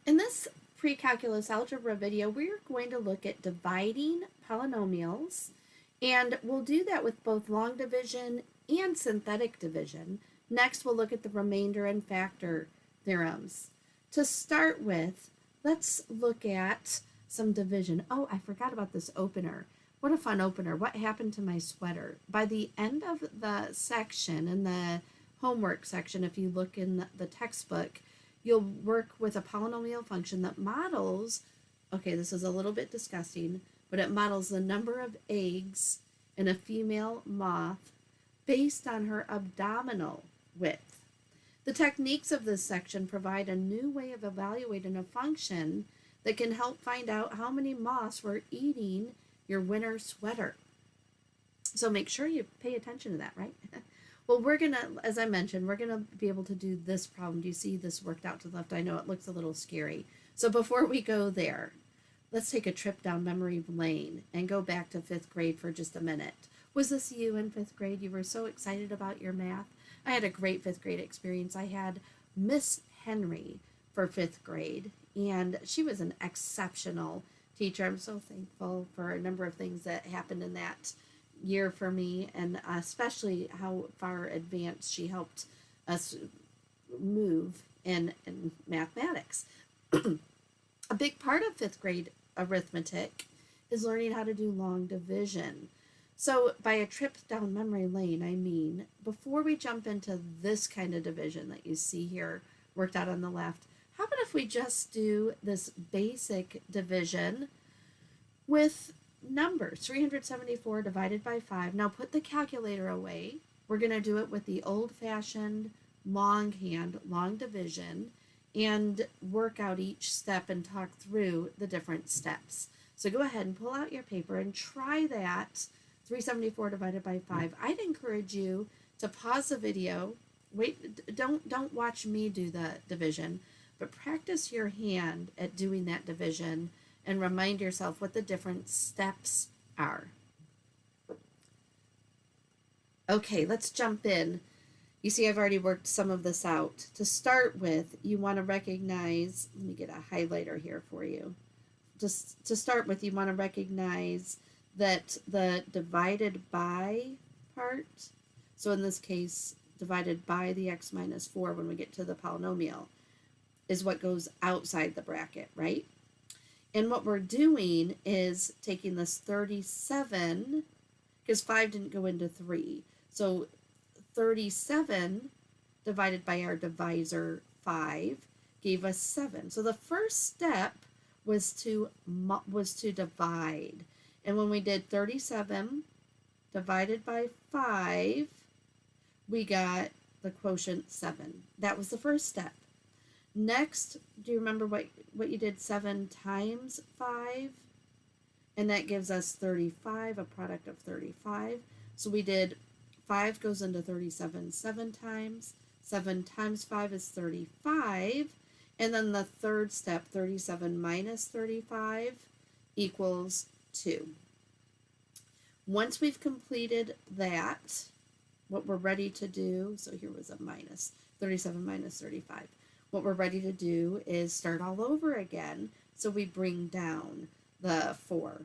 In this pre-calculus algebra video, we're going to look at dividing polynomials, and we'll do that with both long division and synthetic division. Next, we'll look at the remainder and factor theorems. To start with, let's look at some division. Oh, I forgot about this opener. What a fun opener. What happened to my sweater? By the end of the section, in the homework section, if you look in the textbook, you'll work with a polynomial function that models, okay, this is a little bit disgusting, but it models the number of eggs in a female moth based on her abdominal width. The techniques of this section provide a new way of evaluating a function that can help find out how many moths were eating your winter sweater. So make sure you pay attention to that, right? Well, we're going to, as I mentioned, we're going to be able to do this problem. Do you see this worked out to the left? I know it looks a little scary. So before we go there, let's take a trip down memory lane and go back to 5th grade for just a minute. Was this you in 5th grade? You were so excited about your math. I had a great 5th grade experience. I had Miss Henry for 5th grade, and she was an exceptional teacher. I'm so thankful for a number of things that happened in that year for me, and especially how far advanced she helped us move in mathematics. A big part of 5th grade arithmetic is learning how to do long division. So by a trip down memory lane, I mean, before we jump into this kind of division that you see here worked out on the left, how about if we just do this basic division with numbers? 374 divided by 5. Now put the calculator away. We're going to do it with the old-fashioned longhand, long division, and work out each step and talk through the different steps. So go ahead and pull out your paper and try that. 374 divided by 5. I'd encourage you to pause the video. Wait, don't watch me do the division, but practice your hand at doing that division and remind yourself what the different steps are. Okay, let's jump in. You see, I've already worked some of this out. To start with, you want to recognize, let me get a highlighter here for you. Just to start with, you want to recognize that the divided by part, so in this case, divided by the x minus 4 when we get to the polynomial, is what goes outside the bracket, right? And what we're doing is taking this 37, because 5 didn't go into 3. So 37 divided by our divisor 5 gave us 7. So the first step was to divide. And when we did 37 divided by 5, we got the quotient 7. That was the first step. Next, do you remember what you did? 7 times 5? And that gives us 35, a product of 35. So we did 5 goes into 37 7 times. 7 times 5 is 35. And then the third step, 37 minus 35, equals 2. Once we've completed that, what we're ready to do, so here was a minus, 37 minus 35. What we're ready to do is start all over again, so we bring down the 4.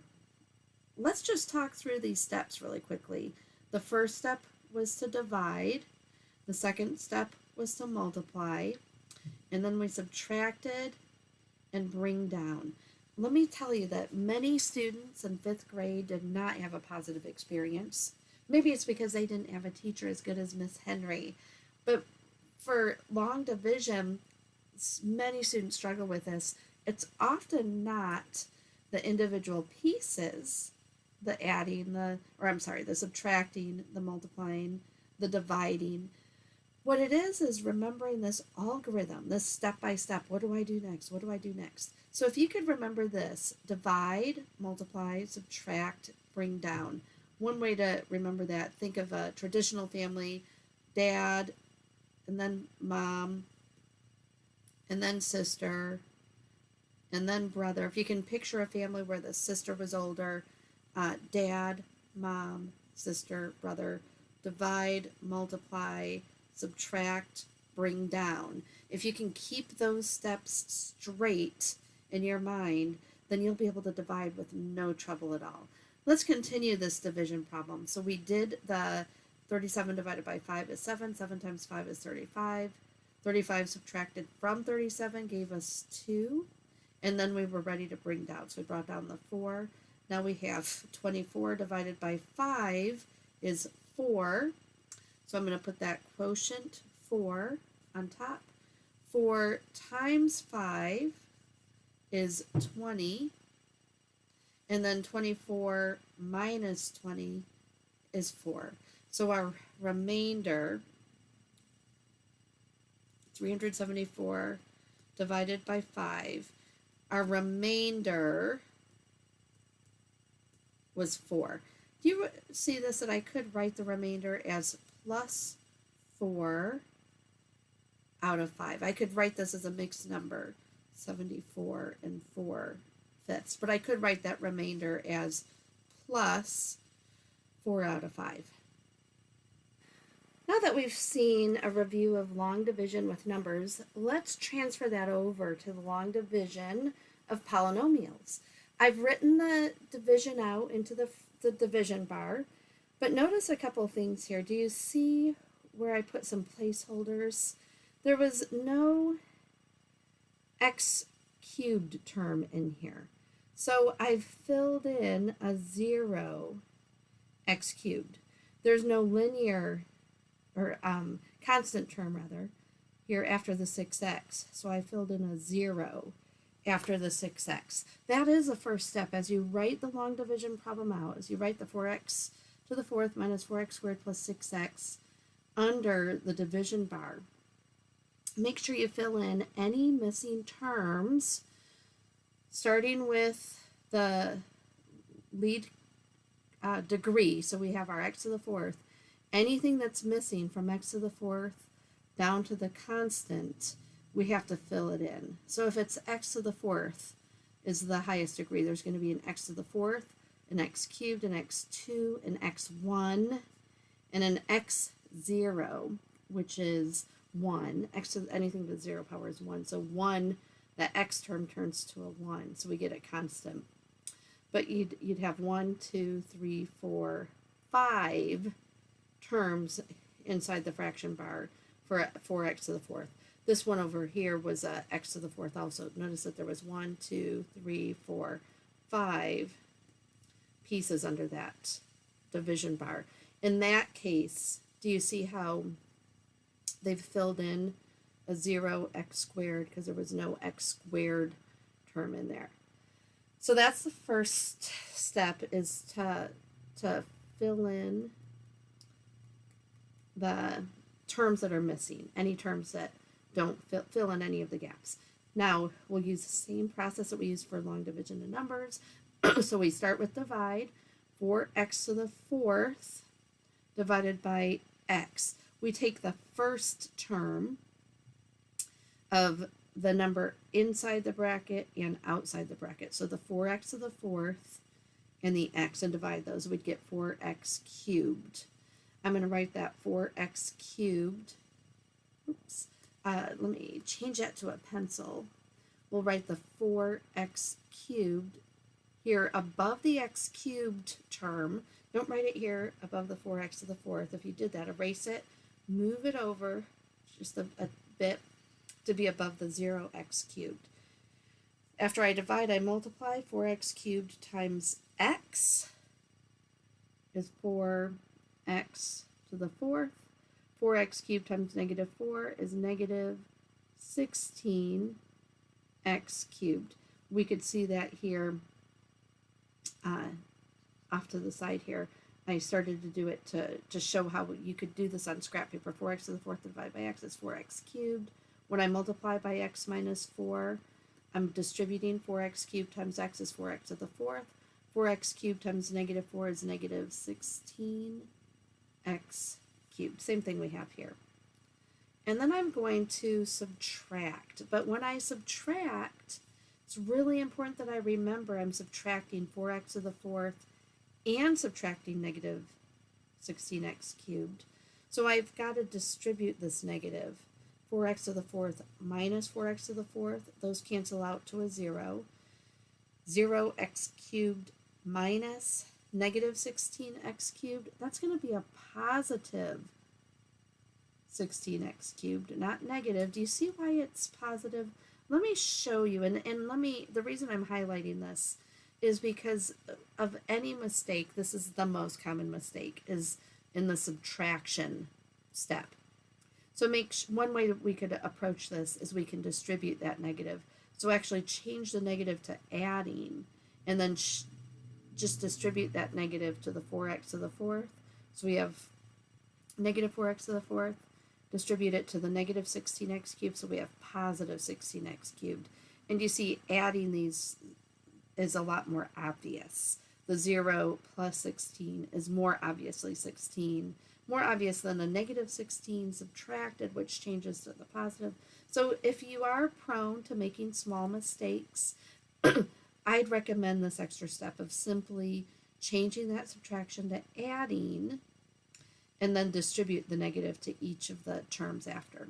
Let's just talk through these steps really quickly. The first step was to divide, the second step was to multiply, and then we subtracted and bring down. Let me tell you that many students in 5th grade did not have a positive experience. Maybe it's because they didn't have a teacher as good as Miss Henry. But for long division, many students struggle with this. It's often not the individual pieces, the adding, the subtracting, the multiplying, the dividing. What it is remembering this algorithm, this step by step. What do I do next? What do I do next? So if you could remember this, divide, multiply, subtract, bring down. One way to remember that, think of a traditional family, dad, and then mom, and then sister, and then brother. If you can picture a family where the sister was older, dad, mom, sister, brother, divide, multiply, subtract, bring down. If you can keep those steps straight in your mind, then you'll be able to divide with no trouble at all. Let's continue this division problem. So we did the 37 divided by 5 is 7. 7 times 5 is 35. 35 subtracted from 37 gave us 2. And then we were ready to bring down. So we brought down the 4. Now we have 24 divided by 5 is 4. So I'm going to put that quotient 4 on top. 4 times 5 is 20. And then 24 minus 20 is 4. So our remainder, 374 divided by 5, our remainder was 4. Do you see this, that I could write the remainder as plus 4 out of 5? I could write this as a mixed number, 74 and 4/5. But I could write that remainder as plus 4 out of 5. Now that we've seen a review of long division with numbers, let's transfer that over to the long division of polynomials. I've written the division out into the division bar, but notice a couple things here. Do you see where I put some placeholders? There was no x cubed term in here. So I've filled in a 0 x cubed. There's no linear or constant term rather here after the 6x. So I filled in a 0 after the 6x. That is the first step as you write the long division problem out, as you write the 4x to the 4th minus 4x squared plus 6x under the division bar. Make sure you fill in any missing terms, starting with the lead degree. So we have our x to the 4th. Anything that's missing from x to the 4th down to the constant, we have to fill it in. So if it's x to the 4th is the highest degree, there's going to be an x to the 4th, an x cubed, an x2, an x1, and an x0, which is 1. X to anything to the 0 power is 1. So 1, that x term turns to a 1. So we get a constant. But you'd have 1, 2, 3, 4, 5 terms inside the fraction bar for 4x to the 4th. This one over here was x to the 4th also. Notice that there was 1, 2, 3, 4, 5 pieces under that division bar. In that case, do you see how they've filled in a 0x squared because there was no x squared term in there? So that's the first step, is to fill in the terms that are missing, any terms that don't fill in any of the gaps. Now we'll use the same process that we use for long division of numbers. So we start with divide. 4x to the 4th divided by x. We take the first term of the number inside the bracket and outside the bracket. So the 4x to the 4th and the x, and divide those. We'd get 4x cubed. I'm going to write that 4x cubed. Oops. Let me change that to a pencil. We'll write the 4x cubed here above the x cubed term. Don't write it here above the 4x to the 4th. If you did that, erase it, move it over just a bit to be above the 0x cubed. After I divide, I multiply. 4x cubed times x is 4x to the 4th. 4x cubed times negative 4 is negative 16x cubed. We could see that here off to the side here. I started to do it to show how you could do this on scrap paper. 4x to the 4th divided by x is 4x cubed. When I multiply by x minus 4, I'm distributing. 4x cubed times x is 4x to the 4th. 4x cubed times negative 4 is negative 16x cubed. Same thing we have here. And then I'm going to subtract. But when I subtract, it's really important that I remember I'm subtracting 4x to the 4th and subtracting negative 16x cubed. So I've got to distribute this negative. 4x to the fourth minus 4x to the fourth. Those cancel out to a 0. 0x cubed minus negative 16x cubed. That's going to be a positive 16x cubed, not negative. Do you see why it's positive? Let me show you, and the reason I'm highlighting this is because of any mistake, this is the most common mistake, is in the subtraction step. So one way that we could approach this is we can distribute that negative. So actually change the negative to adding, and then just distribute that negative to the 4x to the fourth. So we have negative 4x to the fourth, distribute it to the negative 16x cubed, so we have positive 16x cubed. And you see adding these is a lot more obvious. The 0 plus 16 is more obviously 16, more obvious than a negative 16 subtracted, which changes to the positive. So if you are prone to making small mistakes, I'd recommend this extra step of simply changing that subtraction to adding, and then distribute the negative to each of the terms after.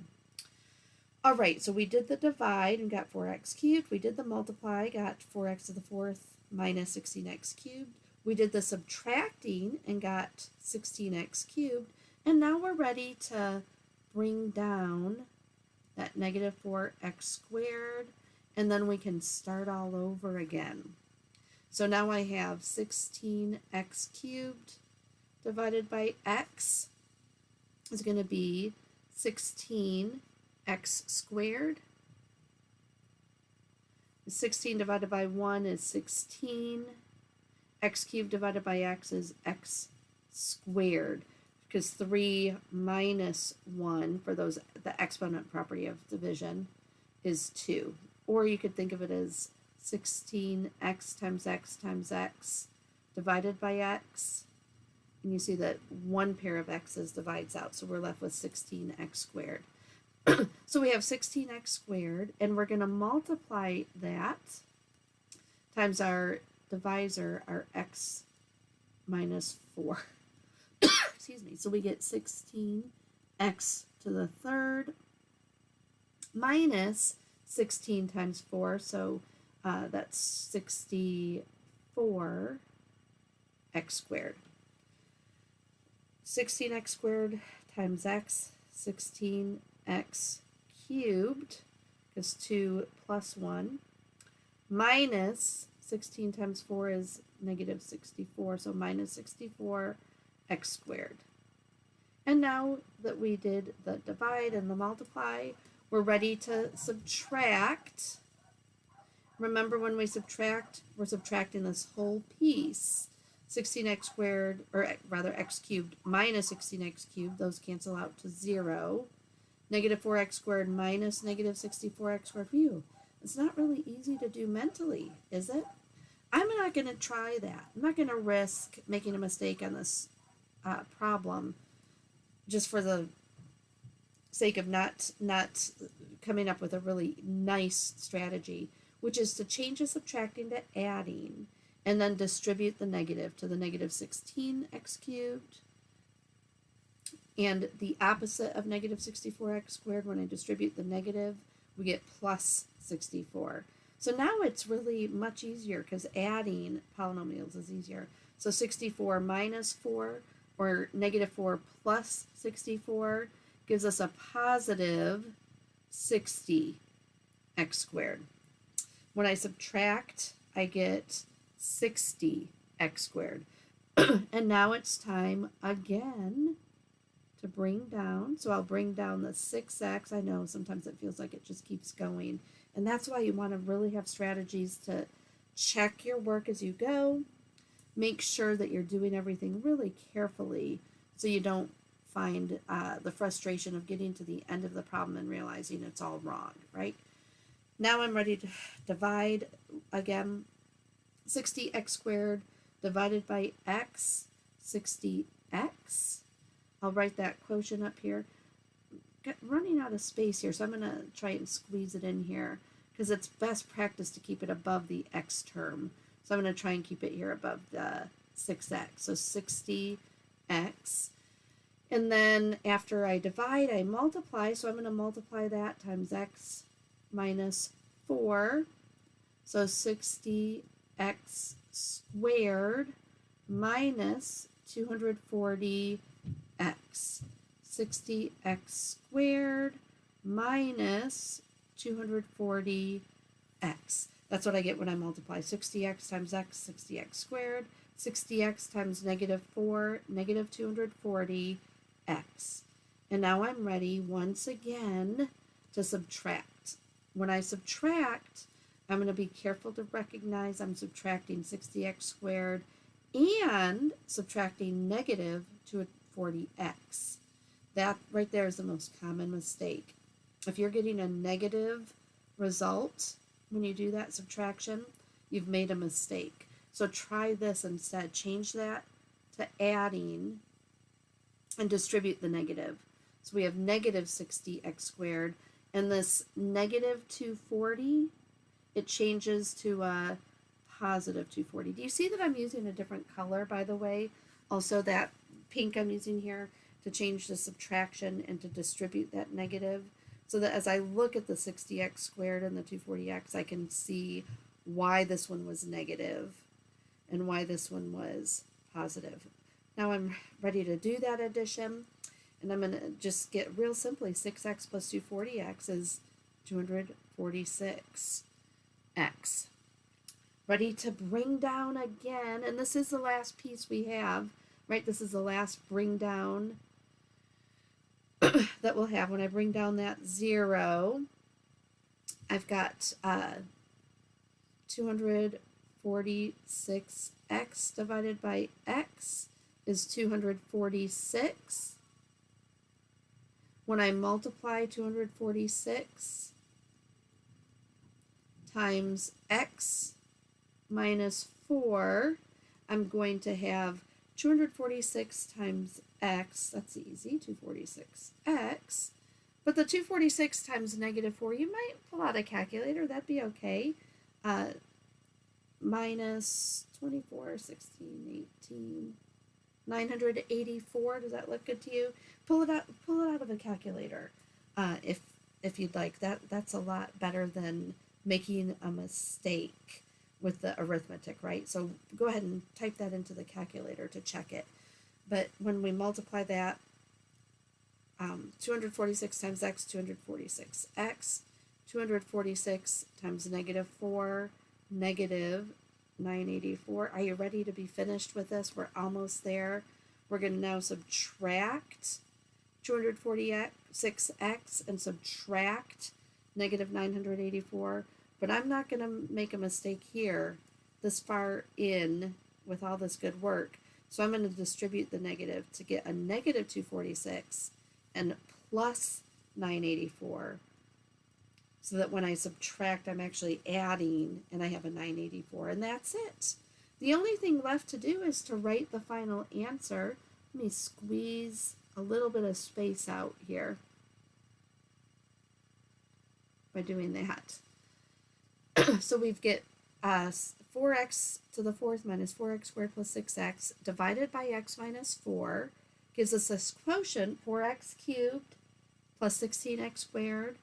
All right, so we did the divide and got 4x cubed. We did the multiply, got 4x to the fourth minus 16x cubed. We did the subtracting and got 16x cubed. And now we're ready to bring down that negative 4x squared, and then we can start all over again. So now I have 16x cubed divided by x is going to be 16x squared. 16 divided by 1 is 16. X cubed divided by x is x squared, because 3 minus 1 for the exponent property of division is 2. Or you could think of it as 16x times x divided by x. And you see that one pair of x's divides out, so we're left with 16x squared. So we have 16x squared, and we're going to multiply that times our divisor, our x minus 4. Excuse me. So we get 16x to the third minus 16 times 4, so that's 64x squared. 16x squared times x, 16x cubed, because 2 plus 1, minus 16 times 4 is negative 64, so minus 64x squared. And now that we did the divide and the multiply, we're ready to subtract. Remember, when we subtract, we're subtracting this whole piece. 16x squared, or rather x cubed minus 16x cubed, those cancel out to 0. Negative 4x squared minus negative 64x squared. Phew, it's not really easy to do mentally, is it? I'm not going to try that. I'm not going to risk making a mistake on this problem just for the sake of not coming up with a really nice strategy, which is to change the subtracting to adding, and then distribute the negative to the negative 16x cubed. And the opposite of negative 64x squared, when I distribute the negative, we get plus 64. So now it's really much easier, because adding polynomials is easier. So 64 minus 4, or negative 4 plus 64, gives us a positive 60x squared. When I subtract, I get 60x squared. And now it's time again to bring down. So I'll bring down the 6x. I know sometimes it feels like it just keeps going. And that's why you want to really have strategies to check your work as you go. Make sure that you're doing everything really carefully so you don't find the frustration of getting to the end of the problem and realizing it's all wrong, right? Now I'm ready to divide again. 60x squared divided by x, 60x. I'll write that quotient up here. Running out of space here, so I'm going to try and squeeze it in here, because it's best practice to keep it above the x term. So I'm going to try and keep it here above the 6x. So 60x. And then after I divide, I multiply. So I'm going to multiply that times x minus 4. So 60x squared minus 240x. 60x squared minus 240x. That's what I get when I multiply 60x times x, 60x squared, 60x times negative 4, negative 240x. And now I'm ready once again to subtract. When I subtract, I'm going to be careful to recognize I'm subtracting 60x squared and subtracting negative 240x. That right there is the most common mistake. If you're getting a negative result when you do that subtraction, you've made a mistake. So try this instead. Change that to adding and distribute the negative. So we have negative 60x squared, and this negative 240, it changes to a positive 240. Do you see that I'm using a different color, by the way? Also, that pink I'm using here to change the subtraction and to distribute that negative, so that as I look at the 60x squared and the 240x, I can see why this one was negative and why this one was positive. Now I'm ready to do that addition, and I'm going to just get real simply 6x plus 240x is 246x. Ready to bring down again, and this is the last piece we have, right? This is the last bring down that we'll have. When I bring down that 0, I've got 246x divided by x is 246. When I multiply 246 times x minus 4, I'm going to have 246 times x, that's easy, 246x, but the 246 times negative 4, you might pull out a calculator, that'd be okay. Minus 24, 16, 18, 984, does that look good to you? Pull it out of a calculator if you'd like. That's a lot better than making a mistake with the arithmetic, right? So go ahead and type that into the calculator to check it. But when we multiply that, 246 times x, 246x, 246 times negative 4, negative 984. Are you ready to be finished with this? We're almost there. We're going to now subtract 246x and subtract negative 984. But I'm not going to make a mistake here this far in with all this good work. So I'm going to distribute the negative to get a negative 246 and plus 984. So that when I subtract, I'm actually adding, and I have a 984, and that's it. The only thing left to do is to write the final answer. Let me squeeze a little bit of space out here by doing that. So we've get 4x to the fourth minus 4x squared plus 6x divided by x minus 4 gives us this quotient, 4x cubed plus 16x squared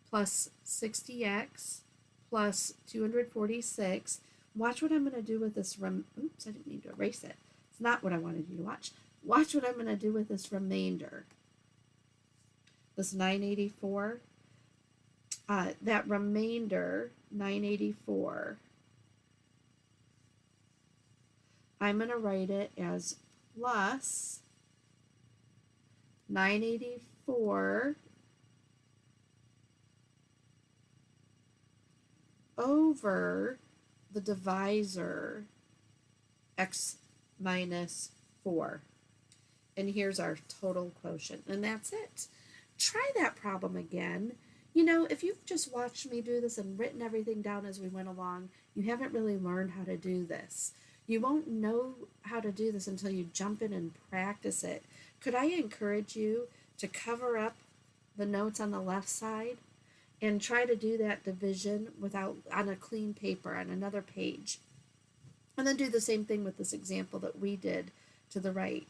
plus 60x plus 246. Watch what I'm going to do with this. Oops, I didn't mean to erase it. It's not what I wanted you to watch. Watch what I'm going to do with this remainder. This 984. That remainder, 984, I'm going to write it as plus 984 over the divisor x minus 4. And here's our total quotient. And that's it. Try that problem again. You know, if you've just watched me do this and written everything down as we went along, you haven't really learned how to do this. You won't know how to do this until you jump in and practice it. Could I encourage you to cover up the notes on the left side and try to do that division on a clean paper on another page? And then do the same thing with this example that we did to the right.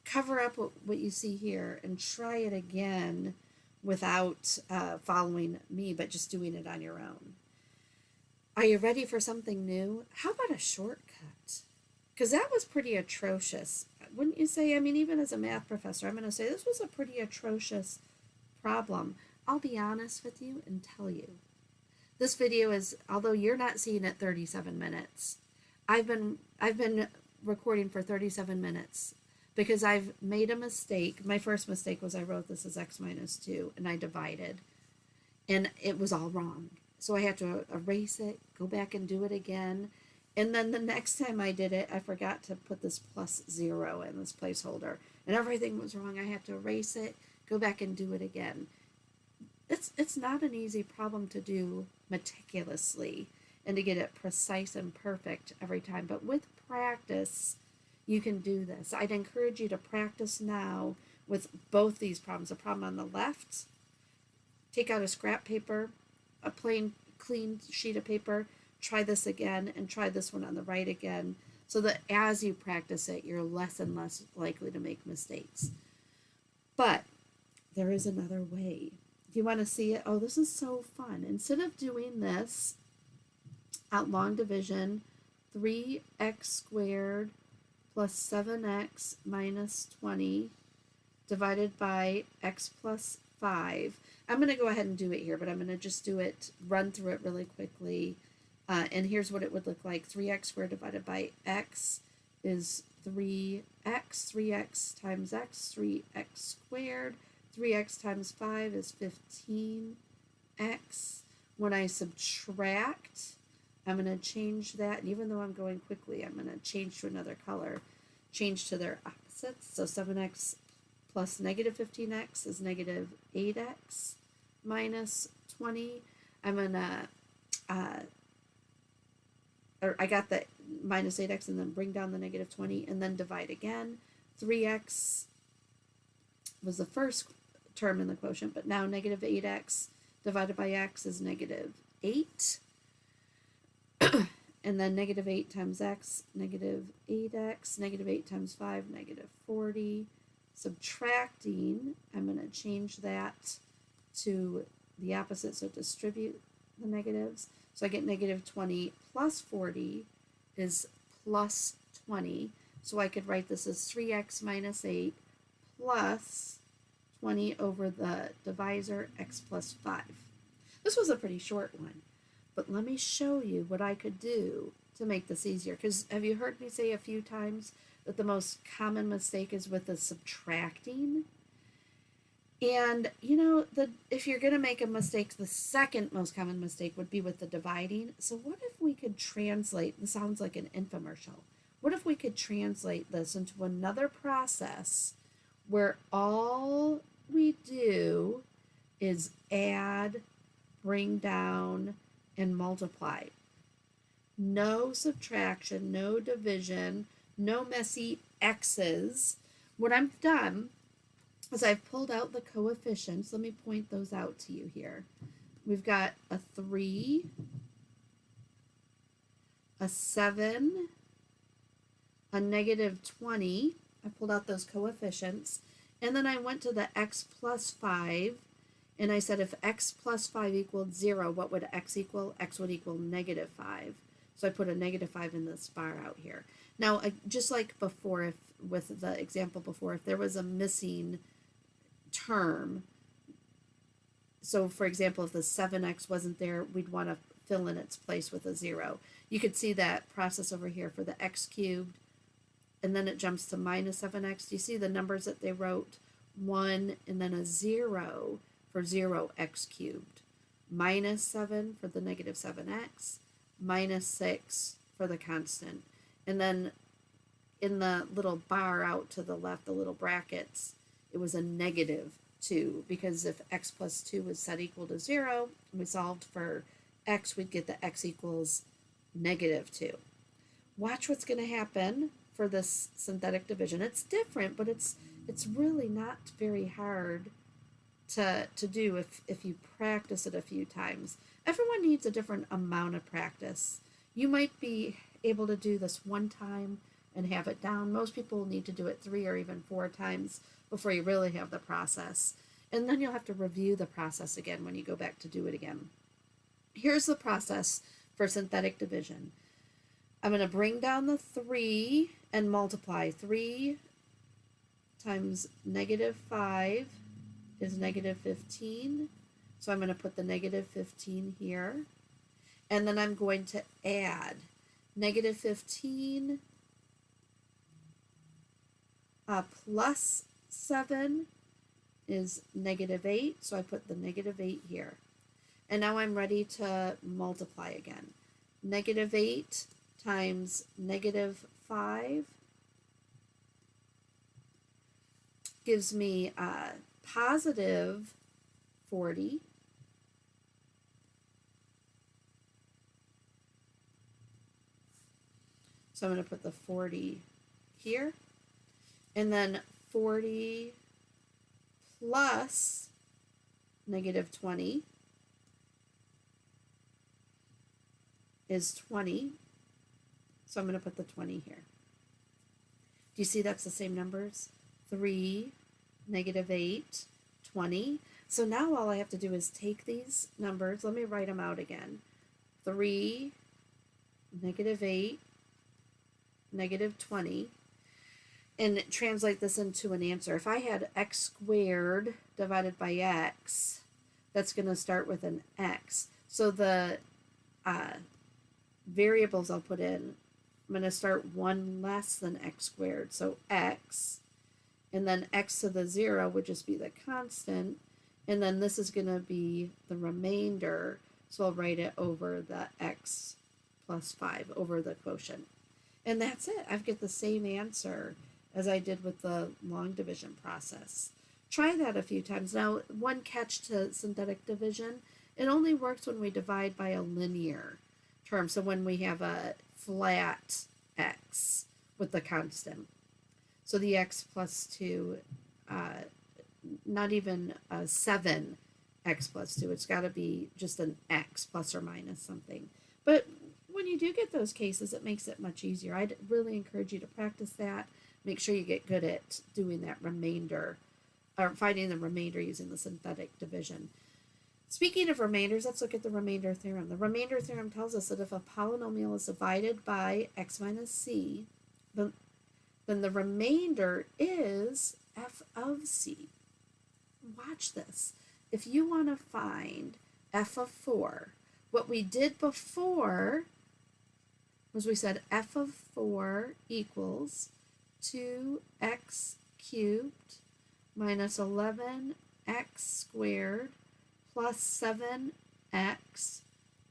cover up what you see here and try it again without following me, but just doing it on your own. Are you ready for something new? How about a shortcut? Because that was pretty atrocious. Wouldn't you say? I mean, even as a math professor, I'm going to say this was a pretty atrocious problem. I'll be honest with you and tell you. This video is, although you're not seeing it 37 minutes, I've been recording for 37 minutes because I've made a mistake. My first mistake was I wrote this as x minus 2 and I divided and it was all wrong. So I had to erase it, go back and do it again. And then the next time I did it, I forgot to put this plus 0 in this placeholder and everything was wrong. I had to erase it, go back and do it again. It's not an easy problem to do meticulously and to get it precise and perfect every time. But with practice, you can do this. I'd encourage you to practice now with both these problems. The problem on the left, take out a scrap paper, a plain, clean sheet of paper, try this again, and try this one on the right again, so that as you practice it, you're less and less likely to make mistakes. But there is another way. Do you want to see it? Oh, this is so fun. Instead of doing this out long division, 3x squared plus 7x minus 20 divided by x plus 5. I'm going to go ahead and do it here, but I'm going to just run through it really quickly. And here's what it would look like. 3x squared divided by x is 3x. 3x times x, 3x squared. 3x times 5 is 15x. When I subtract, I'm going to change that. And even though I'm going quickly, I'm going to change to another color. Change to their opposites. So 7x plus negative 15x is negative 8x minus 20. I'm going to, I got the minus 8x and then bring down the negative 20 and then divide again. 3x was the first term in the quotient, but now negative 8x divided by x is negative 8. And then negative 8 times x, negative 8x, negative 8 times 5, negative 40. Subtracting, I'm going to change that to the opposite, so distribute the negatives. So I get negative 20 plus 40 is plus 20. So I could write this as 3x minus 8 plus 20 over the divisor, x plus 5. This was a pretty short one, but let me show you what I could do to make this easier. Because have you heard me say a few times that the most common mistake is with the subtracting? And you know, if you're going to make a mistake, the second most common mistake would be with the dividing. So what if we could translate, this sounds like an infomercial, what if we could translate this into another process where all we do is add, bring down, and multiply. No subtraction, no division, no messy x's. What I've done is I've pulled out the coefficients. Let me point those out to you here. We've got a 3, a 7, a negative 20. I pulled out those coefficients. And then I went to the x plus 5, and I said if x plus 5 equaled 0, what would x equal? X would equal negative 5. So I put a negative 5 in this bar out here. Now, just like before, with the example before, if there was a missing term, so for example, if the 7x wasn't there, we'd want to fill in its place with a 0. You could see that process over here for the x cubed, and then it jumps to minus 7x. Do you see the numbers that they wrote? 1 and then a 0 for 0x cubed. Minus 7 for the negative 7x. Minus 6 for the constant. And then in the little bar out to the left, the little brackets, it was a negative 2, because if x plus 2 was set equal to 0, and we solved for x, we'd get that x equals negative 2. Watch what's going to happen for this synthetic division. It's different, but it's really not very hard to do if you practice it a few times. Everyone needs a different amount of practice. You might be able to do this one time and have it down. Most people need to do it 3 or even 4 times before you really have the process. And then you'll have to review the process again when you go back to do it again. Here's the process for synthetic division. I'm going to bring down the 3 and multiply. 3 times negative 5 is negative 15. So I'm going to put the negative 15 here. And then I'm going to add negative 15 plus 7 is negative 8. So I put the negative 8 here. And now I'm ready to multiply again. Negative 8 times negative 5 gives me positive 40. So I'm going to put the 40 here. And then 40 plus negative 20 is 20. So I'm going to put the 20 here. Do you see that's the same numbers? 3, negative 8, 20. So now all I have to do is take these numbers. Let me write them out again. 3, negative 8, negative 20. And translate this into an answer. If I had x squared divided by x, that's going to start with an x. So the variables I'll put in, I'm going to start 1 less than x squared. So x, and then x to the 0 would just be the constant. And then this is going to be the remainder. So I'll write it over the x plus 5, over the quotient. And that's it. I get the same answer as I did with the long division process. Try that a few times. Now, one catch to synthetic division, it only works when we divide by a linear term. So when we have a flat x with the constant. So the x plus 2, not even 7 x plus 2. It's got to be just an x plus or minus something. But when you do get those cases, it makes it much easier. I'd really encourage you to practice that. Make sure you get good at doing that remainder, or finding the remainder using the synthetic division. Speaking of remainders, let's look at the remainder theorem. The remainder theorem tells us that if a polynomial is divided by x minus c, then the remainder is f of c. Watch this. If you want to find f of 4, what we did before was we said f of 4 equals 2x cubed minus 11x squared plus 7x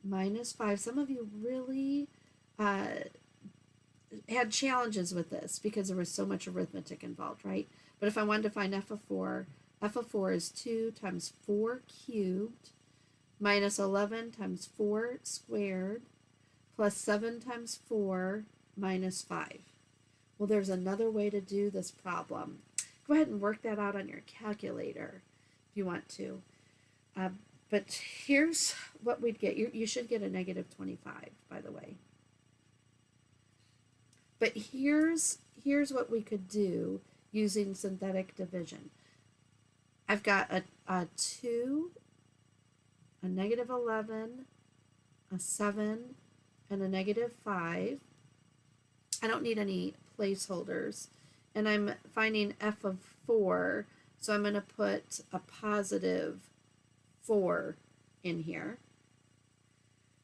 minus 5. Some of you really had challenges with this because there was so much arithmetic involved, right? But if I wanted to find f of 4 is 2 times 4 cubed minus 11 times 4 squared plus 7 times 4 minus 5. Well, there's another way to do this problem. Go ahead and work that out on your calculator if you want to. But here's what we'd get. You should get a negative 25, by the way. But here's what we could do using synthetic division. I've got a 2, a negative 11, a 7, and a negative 5. I don't need any placeholders. And I'm finding f of 4, so I'm going to put a positive 4 in here.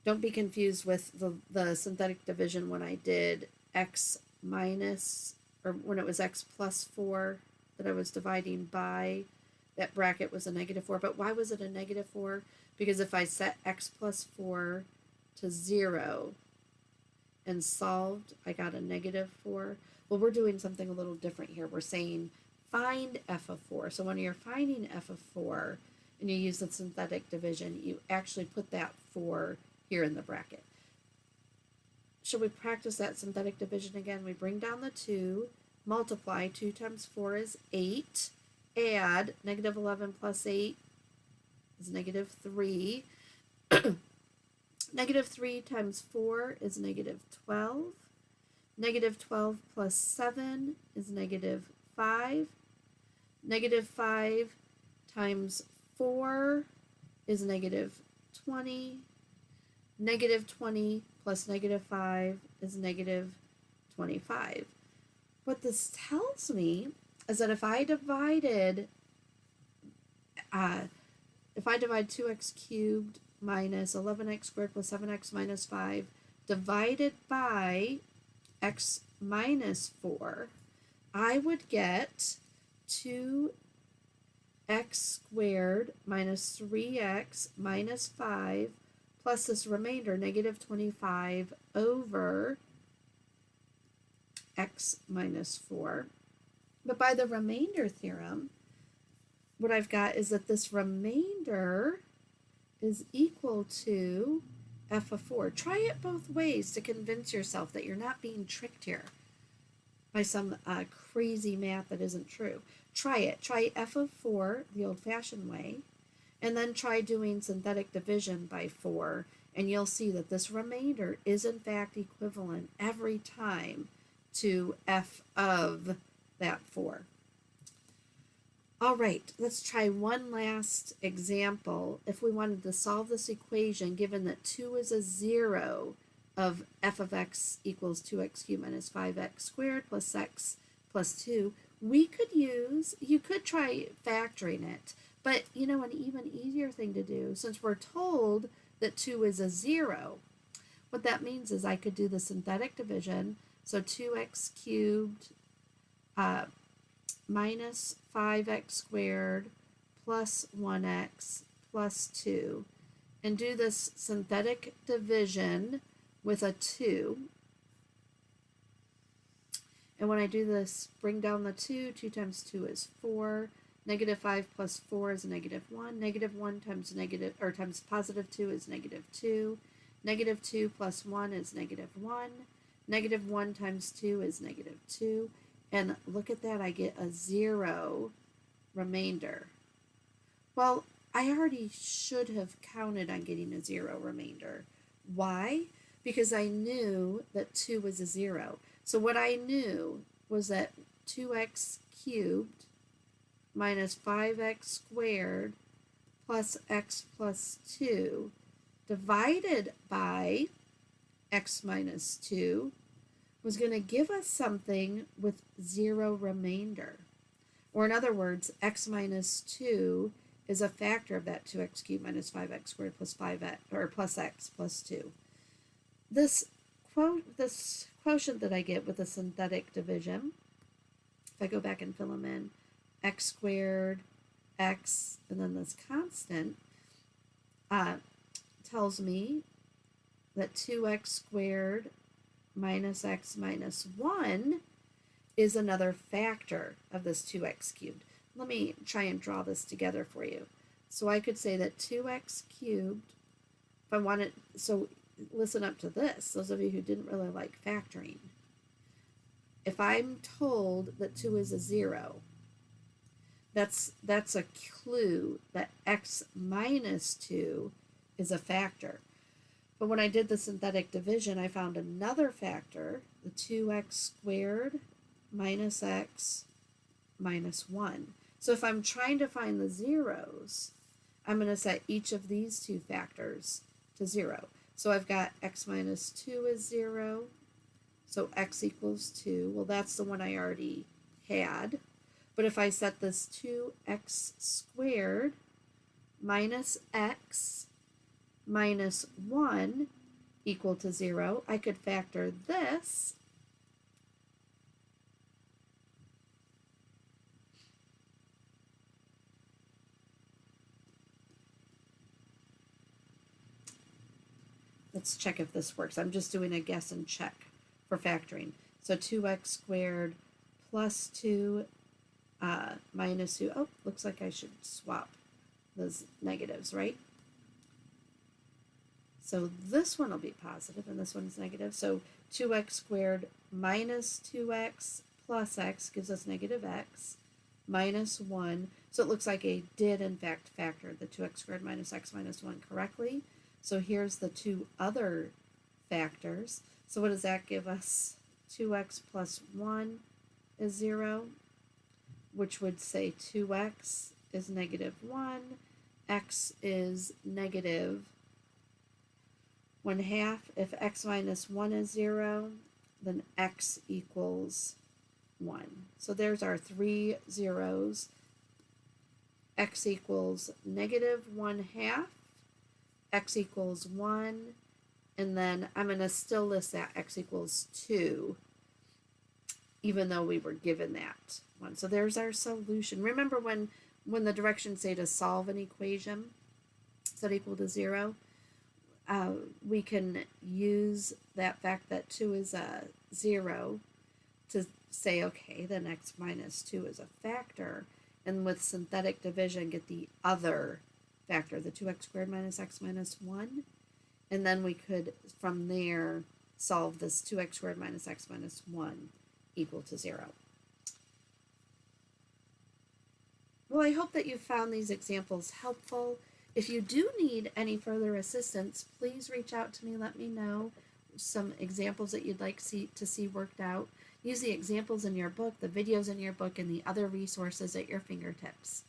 Don't be confused with the synthetic division when I did x minus, or when it was x plus 4 that I was dividing by. That bracket was a negative 4. But why was it a negative 4? Because if I set x plus 4 to 0 and solved, I got a negative 4. Well, we're doing something a little different here. We're saying find f of 4. So when you're finding f of 4 and you use the synthetic division, you actually put that 4 here in the bracket. Should we practice that synthetic division again? We bring down the 2, multiply. 2 times 4 is 8. Add negative 11 plus 8 is negative 3. Negative 3 times 4 is negative 12. Negative 12 plus 7 is negative 5. Negative 5 times 4 is negative 20. Negative 20 plus negative 5 is negative 25. What this tells me is that if I divide 2x cubed minus 11x squared plus 7x minus 5 divided by x minus 4, I would get 2x squared minus 3x minus 5 plus this remainder, negative 25 over x minus 4. But by the remainder theorem, what I've got is that this remainder is equal to f of 4. Try it both ways to convince yourself that you're not being tricked here by some crazy math that isn't true. Try it. Try f of 4 the old-fashioned way, and then try doing synthetic division by 4, and you'll see that this remainder is in fact equivalent every time to f of that 4. All right, let's try one last example. If we wanted to solve this equation, given that 2 is a 0 of f of x equals 2x cubed minus 5x squared plus x plus 2, you could try factoring it. But, you know, an even easier thing to do, since we're told that 2 is a 0, what that means is I could do the synthetic division. So 2x cubed minus 5x squared plus 1x plus 2, and do this synthetic division with a 2. And when I do this, bring down the 2. 2 times 2 is 4. Negative 5 plus 4 is negative 1. Negative 1 times times positive 2 is negative 2. Negative 2 plus 1 is negative 1. Negative 1 times 2 is negative 2. And look at that, I get a 0 remainder. Well, I already should have counted on getting a 0 remainder. Why? Because I knew that 2 was a 0. So what I knew was that 2x cubed minus 5x squared plus x plus 2 divided by x minus 2 was going to give us something with 0 remainder. Or in other words, x minus 2 is a factor of that 2x cubed minus 5x squared plus 5x, or plus x plus 2. This quotient that I get with a synthetic division, if I go back and fill them in, x squared, x, and then this constant, tells me that 2x squared minus x minus 1 is another factor of this 2x cubed. Let me try and draw this together for you. So I could say that 2x cubed, if I wanted, so listen up to this, those of you who didn't really like factoring. If I'm told that 2 is a 0, that's a clue that x minus 2 is a factor. But when I did the synthetic division, I found another factor, the 2x squared minus x minus 1. So if I'm trying to find the zeros, I'm going to set each of these two factors to 0. So I've got x minus 2 is 0, so x equals 2. Well, that's the one I already had. But if I set this 2x squared minus x minus 1 equal to 0, I could factor this. Let's check if this works. I'm just doing a guess and check for factoring. So 2x squared plus 2 minus 2. Oh, looks like I should swap those negatives, right? So this one will be positive and this one's negative. So 2x squared minus 2x plus x gives us negative x minus 1. So it looks like I did in fact factor the 2x squared minus x minus 1 correctly. So here's the two other factors. So what does that give us? 2x plus 1 is 0, which would say 2x is negative 1, x is negative 1/2. If x minus 1 is 0, then x equals 1. So there's our 3 zeros. X equals negative 1/2, x equals 1, and then I'm going to still list that x equals 2, even though we were given that one. So there's our solution. Remember when the directions say to solve an equation set equal to 0, we can use that fact that 2 is a 0 to say, okay, then x minus 2 is a factor, and with synthetic division get the other factor, the 2x squared minus x minus 1, and then we could, from there, solve this 2x squared minus x minus 1 equal to 0. Well, I hope that you found these examples helpful. If you do need any further assistance, please reach out to me. Let me know some examples that you'd like to see worked out. Use the examples in your book, the videos in your book, and the other resources at your fingertips.